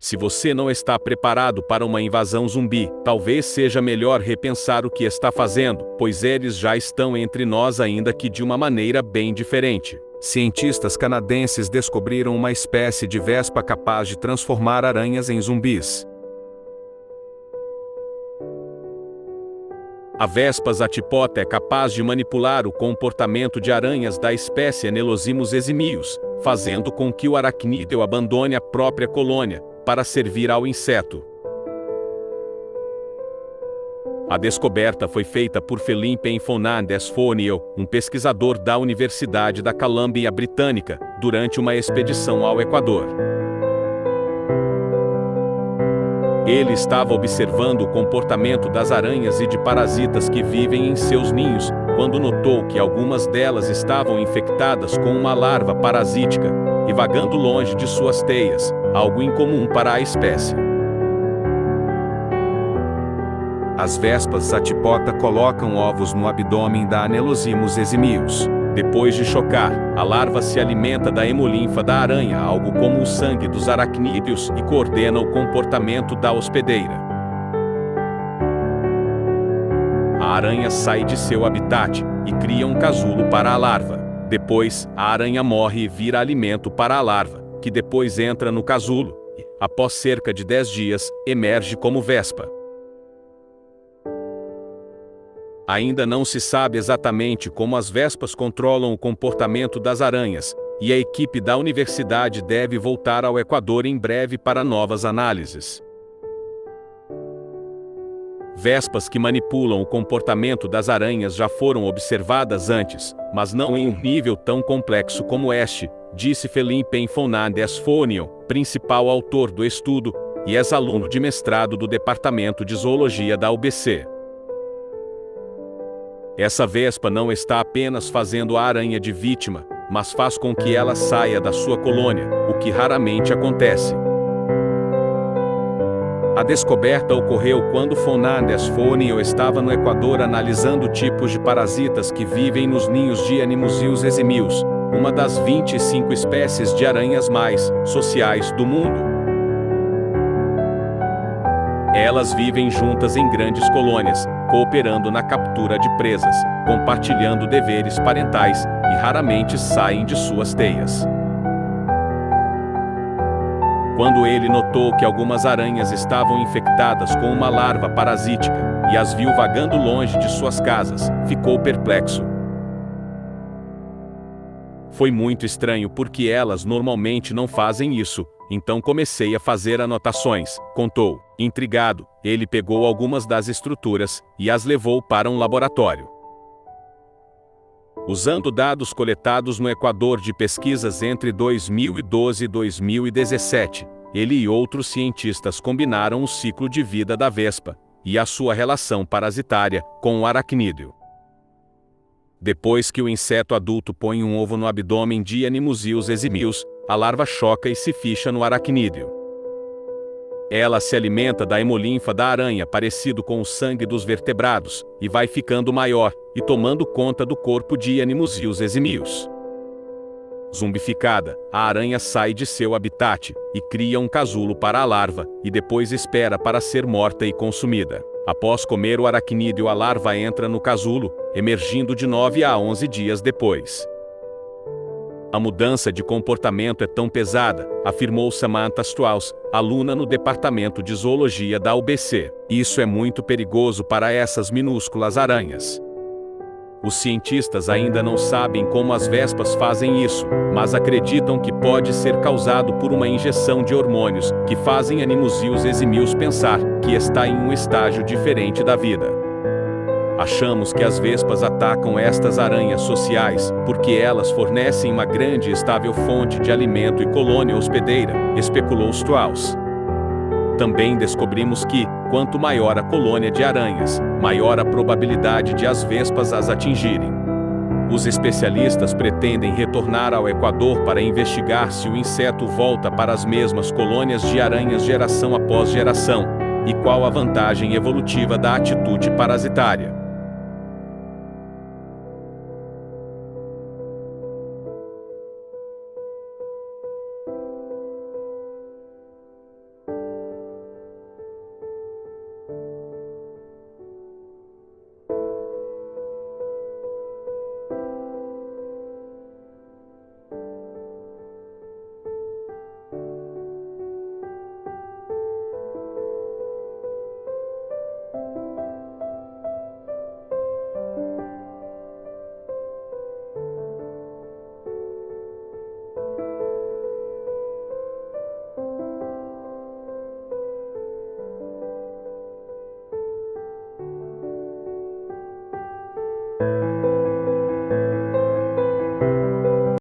Se você não está preparado para uma invasão zumbi, talvez seja melhor repensar o que está fazendo, pois eles já estão entre nós, ainda que de uma maneira bem diferente. Cientistas canadenses descobriram uma espécie de vespa capaz de transformar aranhas em zumbis. A Vespa zatipota é capaz de manipular o comportamento de aranhas da espécie Anelozimus eximius, fazendo com que o aracnídeo abandone a própria colônia para servir ao inseto. A descoberta foi feita por Felipe Fernandes Fournier, um pesquisador da Universidade da Colômbia Britânica, durante uma expedição ao Equador. Ele estava observando o comportamento das aranhas e de parasitas que vivem em seus ninhos, quando notou que algumas delas estavam infectadas com uma larva parasítica e vagando longe de suas teias, algo incomum para a espécie. As vespas zatipota colocam ovos no abdômen da Anelozimus eximius. Depois de chocar, a larva se alimenta da hemolinfa da aranha, algo como o sangue dos aracnídeos, e coordena o comportamento da hospedeira. A aranha sai de seu habitat e cria um casulo para a larva. Depois, a aranha morre e vira alimento para a larva, que depois entra no casulo e, após cerca de 10 dias, emerge como vespa. Ainda não se sabe exatamente como as vespas controlam o comportamento das aranhas, e a equipe da universidade deve voltar ao Equador em breve para novas análises. Vespas que manipulam o comportamento das aranhas já foram observadas antes, mas não em um nível tão complexo como este, disse Felipe Fernandes Fournier, principal autor do estudo, e ex-aluno de mestrado do Departamento de Zoologia da UBC. Essa vespa não está apenas fazendo a aranha de vítima, mas faz com que ela saia da sua colônia, o que raramente acontece. A descoberta ocorreu quando Fernandes Fournier estava no Equador analisando tipos de parasitas que vivem nos ninhos de Anelozimus eximius, uma das 25 espécies de aranhas mais sociais do mundo. Elas vivem juntas em grandes colônias, cooperando na captura de presas, compartilhando deveres parentais e raramente saem de suas teias. Quando ele notou que algumas aranhas estavam infectadas com uma larva parasítica e as viu vagando longe de suas casas, ficou perplexo. Foi muito estranho porque elas normalmente não fazem isso, então comecei a fazer anotações, contou. Intrigado, ele pegou algumas das estruturas e as levou para um laboratório. Usando dados coletados no Equador de pesquisas entre 2012 e 2017, ele e outros cientistas combinaram o ciclo de vida da vespa e a sua relação parasitária com o aracnídeo. Depois que o inseto adulto põe um ovo no abdômen de Anelozimus eximius, a larva choca e se ficha no aracnídeo. Ela se alimenta da hemolinfa da aranha, parecido com o sangue dos vertebrados, e vai ficando maior e tomando conta do corpo de Anelozimus eximius. Zumbificada, a aranha sai de seu habitat e cria um casulo para a larva, e depois espera para ser morta e consumida. Após comer o aracnídeo, a larva entra no casulo, emergindo de 9 a 11 dias depois. A mudança de comportamento é tão pesada, afirmou Samantha Strauss, aluna no Departamento de Zoologia da UBC. Isso é muito perigoso para essas minúsculas aranhas. Os cientistas ainda não sabem como as vespas fazem isso, mas acreditam que pode ser causado por uma injeção de hormônios que fazem Anelozimus eximius pensar que está em um estágio diferente da vida. Achamos que as vespas atacam estas aranhas sociais porque elas fornecem uma grande e estável fonte de alimento e colônia hospedeira, especulou Strauss. Também descobrimos que, quanto maior a colônia de aranhas, maior a probabilidade de as vespas as atingirem. Os especialistas pretendem retornar ao Equador para investigar se o inseto volta para as mesmas colônias de aranhas geração após geração, e qual a vantagem evolutiva da atitude parasitária.